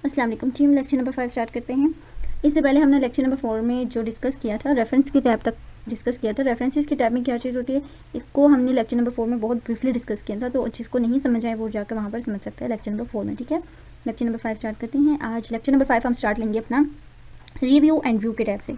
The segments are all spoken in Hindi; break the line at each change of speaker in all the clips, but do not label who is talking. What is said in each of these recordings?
अस्सलाम वालेकुम टीम, लेक्चर नंबर 5 स्टार्ट करते हैं। इससे पहले हमने लेक्चर नंबर 4 में जो डिस्कस किया था रेफरेंस की टैब तक डिस्कस किया था। रेफरेंसेस की टैब में क्या चीज़ होती है इसको हमने लेक्चर नंबर 4 में बहुत ब्रीफली डिस्कस किया था, तो जिसको नहीं समझ आए वो जाकर वहाँ पर समझ सकते हैं लेक्चर नंबर 4 में। ठीक है, लेक्चर नंबर 5 स्टार्ट करते हैं। आज लेक्चर नंबर 5 हम स्टार्ट लेंगे अपना रिव्यू एंड व्यू के टैब से।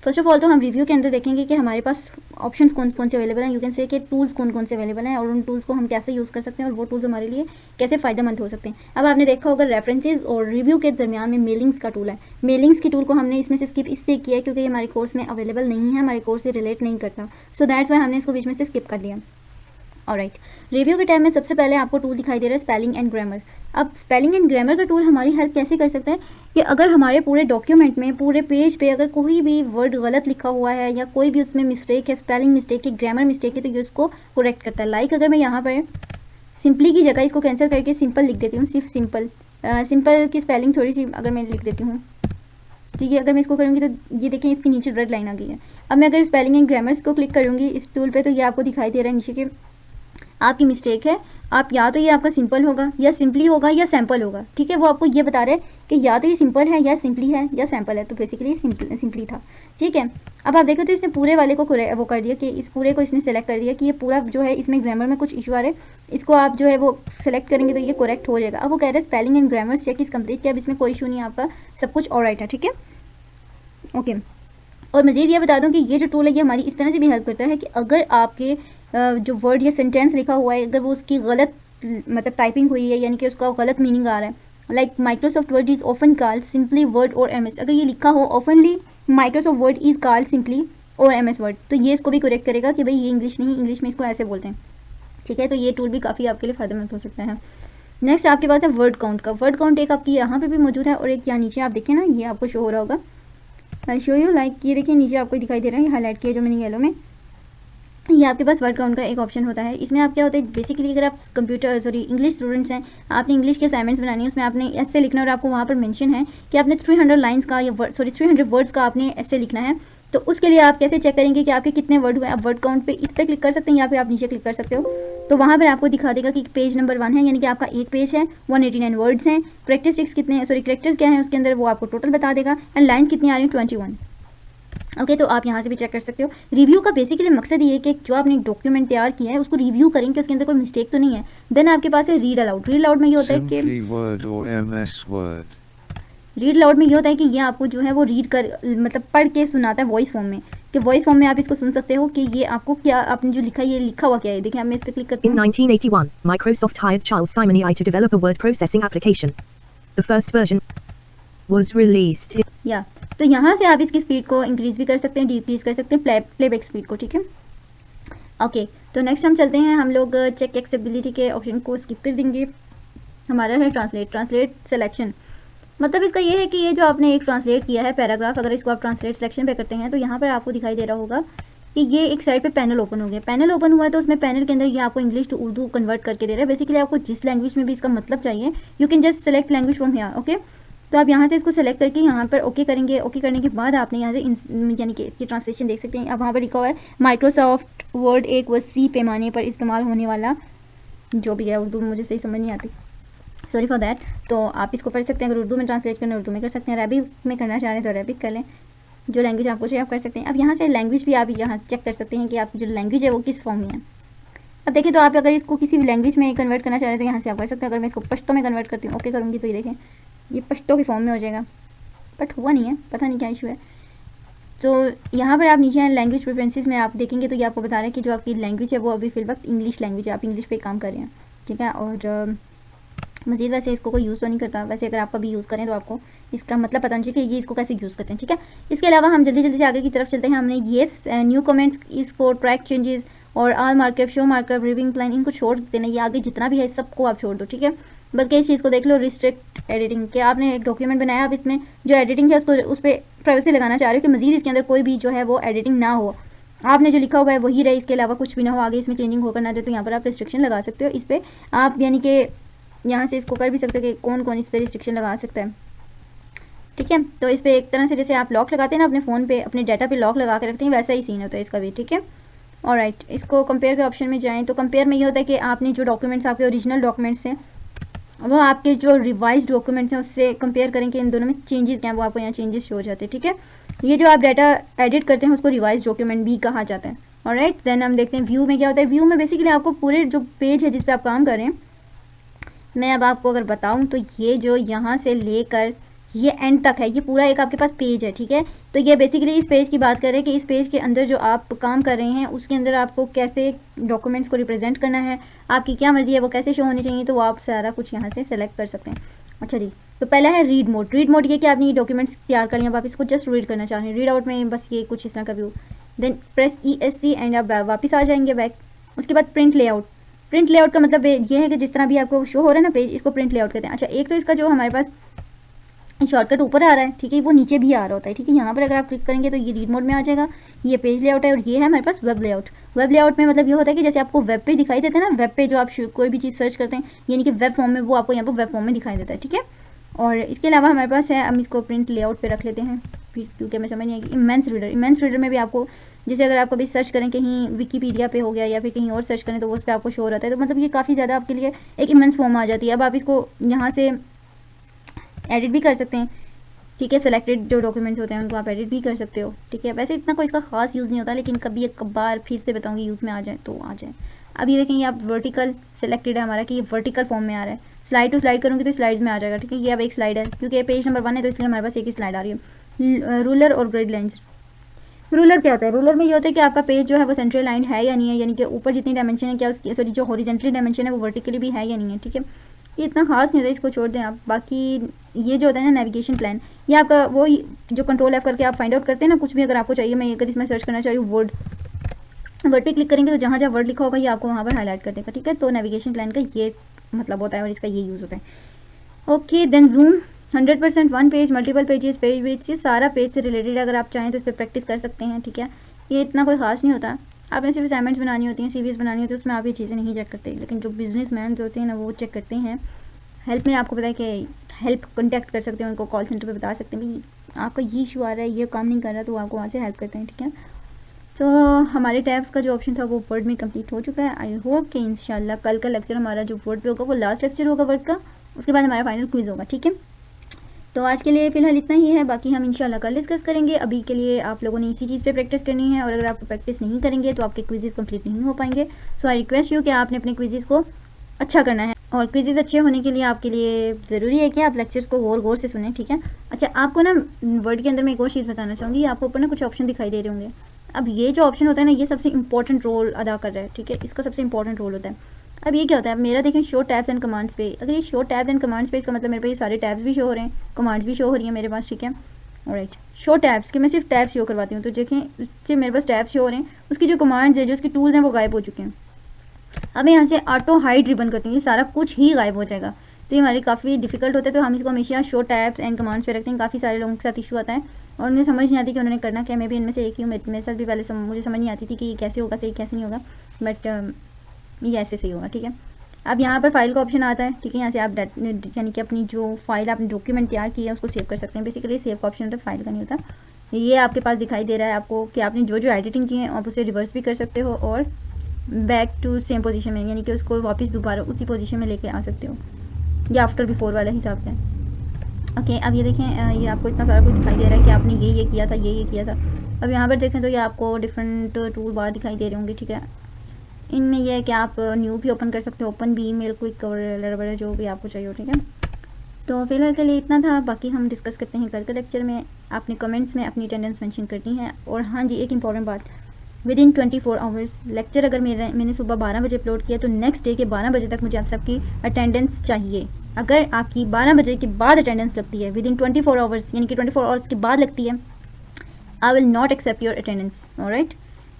फर्स्ट ऑफ ऑल तो हम रिव्यू के अंदर देखेंगे कि हमारे पास ऑप्शंस कौन कौन से अवेलेबल हैं, यू कैन से कि टूल्स कौन कौन से अवेलेबल हैं और उन टूल्स को हम कैसे यूज़ कर सकते हैं और वो टूल्स हमारे लिए कैसे फ़ायदेमंद हो सकते हैं। अब आपने देखा होगा रेफरेंसेस और रिव्यू के दरमियान में मेलिंग्स का टूल है। मेलिंग्स की टूल को हमने इसमें से स्किप इससे किया है क्योंकि ये हमारे कोर्स में अवेलेबल नहीं है, हमारे कोर्स से रिलेट नहीं करता, सो दैट्स वाई हमने इसको बीच में से स्किप कर दिया। ऑलराइट, रिव्यू के टाइम में सबसे पहले आपको टूल दिखाई दे रहा है स्पेलिंग एंड ग्रामर। अब स्पेलिंग एंड ग्रामर का टूल हमारी हेल्प कैसे कर सकता है कि अगर हमारे पूरे डॉक्यूमेंट में पूरे पेज पे अगर कोई भी वर्ड गलत लिखा हुआ है या कोई भी उसमें मिस्टेक है, स्पेलिंग मिस्टेक है, ग्रामर मिस्टेक है, तो ये उसको करेक्ट करता है। लाइक अगर मैं यहाँ पर सिंपली की जगह इसको कैंसिल करके सिंपल लिख देती हूँ, सिर्फ सिंपल सिंपल की स्पेलिंग थोड़ी सी अगर मैं लिख देती हूँ, ठीक है, अगर मैं इसको करूँगी तो ये देखें इसके नीचे रेड लाइन आ गई है। अब मैं अगर स्पेलिंग एंड ग्रामर्स को क्लिक करूँगी इस टूल पे तो ये आपको दिखाई दे रहा है नीचे के आपकी मिस्टेक है। आप या तो ये आपका सिंपल होगा या सिंपली होगा या सैम्पल होगा, ठीक है, वो आपको ये बता रहे हैं कि या तो ये सिंपल है या सिंपली है या सैम्पल है, तो बेसिकली सिंपली था। ठीक है, अब आप देखो तो इसने पूरे वाले को वो कर दिया कि इस पूरे को इसने सेलेक्ट कर दिया कि ये पूरा जो है इसमें ग्रामर में कुछ इशू आ रहा है, इसको आप जो है वो सेलेक्ट करेंगे तो ये करेक्ट हो जाएगा। अब वो कह रहे हैं spelling and grammar check is complete, कि अब इसमें कोई इशू नहीं है, आपका सब कुछ ऑलराइट है। ठीक है, ओके। और मज़ीद ये बता दूं कि ये जो टूल है ये हमारी इस तरह से भी हेल्प करता है कि अगर आपके जो वर्ड या सेंटेंस लिखा हुआ है अगर वो उसकी गलत मतलब टाइपिंग हुई है यानी कि उसका गलत मीनिंग आ रहा है, like Microsoft word is often called simply word और एमएस, अगर ये लिखा हो ऑफनली Microsoft word is called simply और एमएस वर्ड, तो ये इसको भी करेक्ट करेगा कि भाई ये इंग्लिश नहीं, इंग्लिश में इसको ऐसे बोलते हैं। ठीक है, तो ये टूल भी काफ़ी आपके लिए फ़ायदेमंद हो सकता है। नेक्स्ट आपके पास है वर्ड काउंट का। वर्ड काउंट एक आपकी यहाँ पे भी मौजूद है और एक यहाँ नीचे आप देखें ना, ये आपको शो हो रहा होगा, आई शो यू, लाइक ये देखिए नीचे आपको दिखाई दे रहा है, ये हाईलाइट किया जो मैंने येलो में, ये आपके पास वर्ड काउंट का एक ऑप्शन होता है। इसमें आप क्या होता है बेसिकली अगर आप इंग्लिश स्टूडेंट्स हैं, आपने इंग्लिश के असाइनमेंट्स बनानी है, उसमें आपने ऐसे लिखना है और आपको वहाँ पर मेंशन है कि आपने 300 लाइंस का या 300 वर्ड्स का आपने ऐसे लिखना है, तो उसके लिए आप कैसे चेक करेंगे कि आपके कितने वर्ड हुए। आप वर्ड काउंट पे इस पर क्लिक कर सकते हैं या फिर आप नीचे क्लिक कर सकते हो, तो वहाँ पर आपको दिखा देगा कि पेज नंबर 1 है, यानी कि आपका एक पेज है, 189 वर्ड्स हैं, करेक्टरिस्टिक्स कितने हैं, करेक्टर्स क्या हैं उसके अंदर वो आपको टोटल बता देगा, एंड लाइन्स कितनी आ रही हैं 21। ओके, तो आप यहाँ से भी चेक कर सकते हो। रिव्यू का बेसिकली मकसद ये है कि जो आपने डॉक्यूमेंट तैयार किया है उसको रिव्यू करें कि उसके अंदर कोई मिस्टेक तो नहीं है। देन आपके पास है रीड अलाउड। रीड अलाउड में ये होता है कि रीड अलाउड में ये होता है कि ये आपको जो है वो रीड कर मतलब पढ़ के सुनाता है वॉइस फॉर्म में, कि वॉइस फॉर्म में आप इसको सुन सकते हो कि ये आपको क्या आपने जो लिखा है ये लिखा हुआ क्या है। देखिए, मैं इस पर क्लिक करती हूँ।
In 1981, Microsoft hired Charles Simonyi to develop a word processing application. The first version was released.
या तो यहाँ से आप इसकी स्पीड को इंक्रीज़ भी कर सकते हैं, डिक्रीज़ कर सकते हैं, प्लेबैक स्पीड को। ठीक है, ओके, तो नेक्स्ट हम चलते हैं, हम लोग चेक एक्सेसिबिलिटी के ऑप्शन को स्किप कर देंगे। हमारा है ट्रांसलेट सिलेक्शन। मतलब इसका ये है कि ये जो आपने एक ट्रांसलेट किया है पैराग्राफ, अगर इसको आप ट्रांसलेट सिलेक्शन पे करते हैं तो यहाँ पर आपको दिखाई दे रहा होगा कि ये एक साइड पे पैनल ओपन हो गया। पैनल ओपन हुआ है तो उसमें पैनल के अंदर ये आपको इंग्लिश टू उर्दू कन्वर्ट करके दे रहा है। बेसिकली आपको जिस लैंग्वेज में भी इसका मतलब चाहिए you can just select language from here. Okay, तो आप यहाँ से इसको सेलेक्ट करके यहाँ पर ओके करेंगे। ओके करने के बाद आपने यहाँ से यानी कि इसकी ट्रांसलेशन देख सकते हैं। अब वहाँ पर लिखा हुआ है माइक्रोसॉफ्ट वर्ड एक वसी पैमाने पर इस्तेमाल होने वाला, जो भी है उर्दू मुझे सही समझ नहीं आती, सॉरी फॉर दैट। तो आप इसको पढ़ सकते हैं, अगर उर्दू में ट्रांसलेट करना उर्दू में कर सकते हैं, अरबिक में करना चाह रहे हैं तो अरबिक कर लें, जो लैंग्वेज आपको चाहिए आप कर सकते हैं। अब यहाँ से लैंग्वेज भी आप यहाँ चेक कर सकते हैं कि आपकी जो लैंग्वेज है वो किस फॉर्म में है। अब देखिए, तो आप अगर इसको किसी भी लैंग्वेज में कन्वर्ट करना चाह रहे हैं तो यहाँ से आप कर सकते हैं। अगर मैं इसको पश्तो में कन्वर्ट करती हूँ, ओके करूँगी, तो ये देखें ये पश्तो की फॉर्म में हो जाएगा, बट हुआ नहीं है, पता नहीं क्या इशू है। तो यहाँ पर आप नीचे लैंग्वेज प्रेफरेंसेस में आप देखेंगे तो ये आपको बता रहा है कि जो आपकी लैंग्वेज है वो अभी फिल वक्त इंग्लिश लैंग्वेज है, आप इंग्लिश पे काम कर रहे हैं। ठीक है, और मज़ीद वैसे इसको कोई यूज़ तो नहीं करता, वैसे अगर आप कभी यूज़ करें तो आपको इसका मतलब पता नहीं चाहिए कि ये इसको कैसे यूज़ करते हैं। ठीक है, इसके अलावा हम जल्दी जल्दी से आगे की तरफ चलते हैं। हमने ये न्यू कमेंट्स, इसको ट्रैक चेंजेस और all markup, show markup, reviewing pane, इनको छोड़ देना। ये आगे जितना भी है सबको आप छोड़ दो। ठीक है, बल्कि इस चीज़ को देख लो, रिस्ट्रिक्ट एडिटिंग, के आपने एक डॉक्यूमेंट बनाया, आप इसमें जो एडिटिंग है उसको उस पर प्राइवेसी लगाना चाह रहे हो कि मज़ीद इसके अंदर कोई भी जो है वो एडिटिंग ना हो, आपने जो लिखा हुआ है वही रहे, इसके अलावा कुछ भी ना हो, आगे इसमें चेंजिंग होकर ना दे, तो यहाँ पर आप रिस्ट्रिक्शन लगा सकते हो इस पर। आप यानी कि यहाँ से इसको कर भी सकते हो कि कौन कौन इस पर रिस्ट्रिक्शन लगा सकता है। ठीक है, तो इस पर एक तरह से जैसे आप लॉक लगाते हैं ना अपने फ़ोन पे, अपने डाटा पे लॉक लगा के रखते हैं, वैसा ही सीन होता है इसका भी। ठीक है, ऑलराइट, इसको कंपेयर के ऑप्शन में जाएँ तो कंपेयर में ये होता है कि आपने जो डॉक्यूमेंट्स आपके ओरिजिनल डॉक्यूमेंट्स हैं वो आपके जो रिवाइज डॉक्यूमेंट्स हैं उससे कंपेयर करें कि इन दोनों में चेंजेस क्या हैं, वो आपको यहाँ चेंजेस शो हो जाते हैं, ठीक है। ये जो आप डाटा एडिट करते हैं उसको रिवाइज डॉक्यूमेंट भी कहा जाता है। ऑलराइट, देन हम देखते हैं व्यू में क्या होता है। व्यू में बेसिकली आपको पूरे जो पेज है जिस पे आप काम कर रहे हैं, मैं अब आपको अगर बताऊं तो ये जो यहाँ से लेकर ये एंड तक है, ये पूरा एक आपके पास पेज है, ठीक है। तो ये बेसिकली इस पेज की बात करें कि इस पेज के अंदर जो आप काम कर रहे हैं उसके अंदर आपको कैसे डॉक्यूमेंट्स को रिप्रेजेंट करना है, आपकी क्या मर्जी है वो कैसे शो होनी चाहिए, तो वो आप सारा कुछ यहाँ से सेलेक्ट कर सकते हैं। अच्छा जी, तो पहला है रीड मोड। रीड मोड ये कि आपने ये डॉक्यूमेंट्स तैयार कर लिया, आप इसको जस्ट रीड करना चाह रहे हैं, रीड आउट में बस ये कुछ इस तरह का view. Then press ESC and आप वापस आ जाएंगे बैक। उसके बाद प्रिंट लेआउट। प्रिंट लेआउट का मतलब ये है कि जिस तरह भी आपको शो हो रहा है ना पेज, इसको प्रिंट लेआउट कहते हैं। अच्छा, एक तो इसका जो हमारे पास शॉर्टकट ऊपर आ रहा है, ठीक है, वो नीचे भी आ रहा होता है, ठीक है। यहाँ पर अगर आप क्लिक करेंगे तो ये रीड मोड में आ जाएगा, ये पेज लेआउट है और ये है हमारे पास वेब लेआउट। वेब लेआउट में मतलब ये होता है कि जैसे आपको वेब पे दिखाई देता है ना, वेब पे जो आप कोई भी चीज़ सर्च करते हैं यानी कि वेब फॉर्म में, वो आपको यहाँ पर वेब फॉर्म में दिखाई देता है, ठीक है। और इसके अलावा हमारे पास है, हम इसको प्रिंट लेआउट पे रख लेते हैं फिर, क्योंकि हमें समझ नहीं आएगी। Immense reader. इमेंस रीडर में भी आपको जैसे अगर आप कभी सर्च करें कहीं विकीपीडिया पे हो गया या फिर कहीं और सर्च करें तो उस पर आपको शो रहता है, तो मतलब ये काफ़ी ज़्यादा आपके लिए एक इमेंस फॉर्म आ जाती है। अब आप इसको यहाँ से एडिट भी कर सकते हैं, ठीक है। सेलेक्टेड जो डॉक्यूमेंट्स होते हैं उनको आप एडिट भी कर सकते हो, ठीक है। वैसे इतना कोई इसका खास यूज़ नहीं होता, लेकिन कभी एक बार फिर से बताऊंगी यूज़ में आ जाए तो आ जाए। अब ये देखें, ये आप वर्टिकल सेलेक्टेड है हमारा कि ये वर्टिकल फॉर्म में आ रहा है। स्लाइड टू स्लाइड करूँगी तो स्लाइड्स में आ जाएगा, ठीक है। ये अब एक स्लाइड है क्योंकि ये पेज नंबर 1 है तो इसलिए हमारे पास एक ही स्लाइड आ रही है। रूलर और ग्रिड लाइन्स। रूलर क्या होता है? रूलर में ये होता है कि आपका पेज जो है वो सेंट्रल लाइन है या नहीं है, यानी कि ऊपर जितनी डायमेंशन है क्या उसकी, सॉरी जो हॉरिजॉन्टली डायमेंशन है वो वर्टिकली भी है या नहीं है, ठीक है। ये इतना खास नहीं होता, इसको छोड़ दें आप। बाकी ये जो होता है ना नेविगेशन प्लान, ये आपका वो जो कंट्रोल F करके आप फाइंड आउट करते हैं ना कुछ भी अगर आपको चाहिए। मैं अगर इसमें सर्च करना चाह रही हूँ वर्ड पे क्लिक करेंगे तो जहाँ जहाँ वर्ड लिखा होगा ये आपको वहाँ पर हाईलाइट कर देगा, ठीक है। तो नेविगेशन प्लान का ये मतलब होता है और इसका ये यूज़ होता है। Okay, then zoom 100%, one page, multiple pages, page width, ये सारा पेज से रिलेटेड अगर आप चाहें तो इस पर प्रैक्टिस कर सकते हैं, ठीक है। ये इतना कोई खास नहीं होता, आपने सिर्फ असाइनमेंट्स बनानी होती हैं, CVs बनानी होती है, उसमें आप ये चीज़ें नहीं चेक करते, लेकिन जो बिजनेस मैन होते हैं ना वो चेक करते हैं। हेल्प में आपको पता है कि हेल्प कॉन्टैक्ट कर सकते हैं, उनको कॉल सेंटर पे बता सकते हैं भाई आपका ये इशू आ रहा है, ये काम नहीं कर रहा, तो आपको वहाँ से हेल्प करते हैं, ठीक है। तो हमारे टैब्स का जो ऑप्शन था वो वर्ड में कंप्लीट हो चुका है। आई होप कि इंशाल्लाह कल का लेक्चर हमारा जो वर्ड पे होगा वो लास्ट लेक्चर होगा वर्ड का, उसके बाद हमारा फाइनल क्विज होगा, ठीक है। तो आज के लिए फ़िलहाल इतना ही है, बाकी हम इंशाल्लाह कल डिस्कस करेंगे। अभी के लिए आप लोगों ने इसी चीज़ पे प्रैक्टिस करनी है, और अगर आप प्रैक्टिस नहीं करेंगे तो आपके क्विजेज़ कंप्लीट नहीं हो पाएंगे। सो आई रिक्वेस्ट यू कि आपने अपने क्विजेज़ को अच्छा करना है, और क्विजेज़ अच्छे होने के लिए आपके लिए ज़रूरी है कि आप लेक्चर्स को गौर से सुनें, ठीक है। अच्छा, आपको ना वर्ड के अंदर मैं एक और चीज़ बताना चाहूँगी। आपको ऊपर ना कुछ ऑप्शन दिखाई दे रहे होंगे। अब ये जो ऑप्शन होता है ना ये सबसे इंपॉर्टेंट रोल अदा कर रहा है, ठीक है, इसका सबसे इंपॉर्टेंट रोल होता है। अब ये क्या होता है, अब मेरा देखें शो टैब्स एंड कमांड्स पे, अगर ये शो टैब्स एंड कमांड्स पे, इसका मतलब मेरे पास ये सारे टैब्स भी शो हो रहे हैं, कमांड्स भी शो हो रही हैं मेरे पास, ठीक है। ऑलराइट, शो टैब्स के मैं सिर्फ टैब्स शो करवाती हूँ, तो देखें उससे मेरे पास टैब्स शो हो रहे हैं, उसकी जो कमांड्स है, जो उसके टूल्स हैं वो गायब हो चुके हैं। अब मैं यहाँ से ऑटो हाइड रिबन करती हूँ, ये सारा कुछ ही गायब हो जाएगा, तो ये हमारे काफ़ी डिफिकल्ट होता है। तो हम इसको हमेशा शो टैब्स एंड कमांड्स पे रखते हैं। काफ़ी सारे लोगों के साथ इशू आता है और उन्हें समझ नहीं आती कि उन्होंने करना क्या। मैं भी इनमें से एक ही हूँ, मेरे साथ भी पहले मुझे समझ नहीं आती थी कि ये कैसे होगा सही, कैसे नहीं होगा, बट ये ऐसे सही होगा, ठीक है। अब यहाँ पर फाइल का ऑप्शन आता है, ठीक है। यहाँ से आप यानी कि अपनी जो फाइल आपने डॉक्यूमेंट तैयार की है उसको सेव कर सकते हैं। बेसिकली सेव का ऑप्शन होता है, फाइल का नहीं होता। ये आपके पास दिखाई दे रहा है आपको कि आपने जो जो एडिटिंग की है आप उसे रिवर्स भी कर सकते हो और बैक टू सेम पोजीशन में, यानी कि उसको वापस दोबारा उसी पोजीशन में लेके आ सकते हो, या आफ्टर बिफोर वाला हिसाब से। ओके, अब ये देखें, ये आपको इतना सारा कुछ दिखाई दे रहा है कि आपने ये किया था, ये किया था। अब यहाँ पर देखें तो ये आपको डिफरेंट टूल बार दिखाई दे रहे होंगे, ठीक है। इनमें यह है कि आप न्यू भी ओपन कर सकते हो, ओपन भी, ईमेल, क्विक वगैरह जो भी आपको चाहिए हो, ठीक है। तो फिलहाल के लिए इतना था, बाकी हम डिस्कस करते हैं कल के लेक्चर में। आपने कमेंट्स में अपनी अटेंडेंस मेंशन करनी है। और हाँ जी, एक इंपॉर्टेंट बात, विद इन 24 आवर्स लेक्चर अगर मैंने सुबह 12 बजे अपलोड किया तो नेक्स्ट डे के 12 बजे तक मुझे आप सबकी अटेंडेंस चाहिए। अगर आपकी 12 बजे के बाद अटेंडेंस लगती है, विद इन 24 आवर्स यानी कि 24 आवर्स के बाद लगती है, I will not accept your attendance, alright.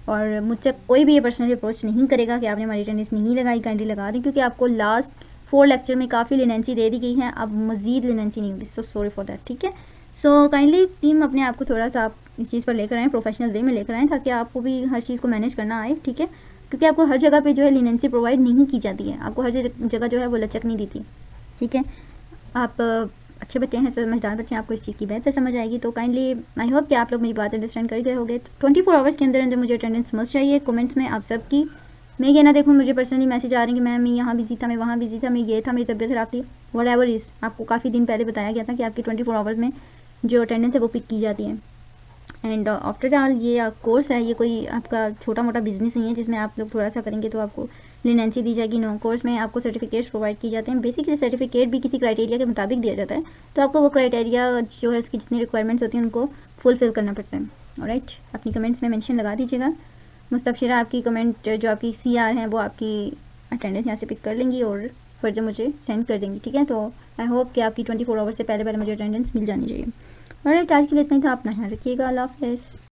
और मुझसे कोई भी ये पर्सनली अप्रोच नहीं करेगा कि आपने हमारी अटेंडेंस नहीं लगाई, काइंडली लगा दें, क्योंकि आपको लास्ट 4 लेक्चर में काफ़ी लिनेंसी दे दी गई है, अब मज़ीद लिनेंसी नहीं होगी। सो सॉरी फॉर दैट, ठीक है। सो काइंडली टीम अपने आप को थोड़ा सा आप इस चीज़ पर लेकर आएँ, प्रोफेशनल वे में लेकर आएँ, ताकि आपको भी हर चीज़ को मैनेज करना आए, ठीक है। क्योंकि आपको हर जगह पे जो है लिनेंसी प्रोवाइड नहीं की जाती है, आपको हर जगह जो है वो लचक नहीं देती, ठीक है। आप अच्छे बच्चे हैं, समझदार बच्चे हैं, आपको इस चीज़ की बेहतर समझ आएगी। तो काइंडली आई होप कि आप लोग मेरी बात अंडरस्टैंड कर गए होंगे। 24 आवर्स के अंदर अंदर मुझे अटेंडेंस मस्ट चाहिए। कमेंट्स में आप सबकी मैं ये ना देखूँ मुझे पर्सनली मैसेज आ रहे हैं कि मैम मैं यहाँ बिजी था, मैं वहाँ बिजी था, मैं ये था, मेरी तबीयत खराब थी, वट एवर इज़। आपको काफ़ी दिन पहले बताया गया था कि आपकी 24 आवर्स में जो अटेंडेंस है वो पिक की जाती है। एंड आफ्टर ऑल ये कोर्स है, ये कोई आपका छोटा मोटा बिजनेस नहीं है जिसमें आप लोग थोड़ा सा करेंगे तो आपको लिनेंसी दी जाएगी। नो, कोर्स में आपको सर्टिफिकेट्स प्रोवाइड किए जाते हैं। बेसिकली सर्टिफिकेट भी किसी क्राइटेरिया के मुताबिक दिया जाता है, तो आपको वो क्राइटेरिया जो है उसकी जितनी रिक्वायरमेंट्स होती हैं उनको फुलफिल करना पड़ता है। ऑलराइट, अपनी कमेंट्स में मेंशन लगा दीजिएगा। मुस्तबशिरा आपकी कमेंट जो आपकी CR हैं वो आपकी अटेंडेंस यहाँ से पिक कर लेंगी और फर्दर मुझे सेंड कर देंगी, ठीक है। तो आई होप कि आपकी 24 आवर्स से पहले पहले मुझे अटेंडेंस मिल जानी चाहिए। ऑलराइट, आज के लिए इतना ही था। अपना ख्याल रखिएगा। अल्लाह हाफ़िज़।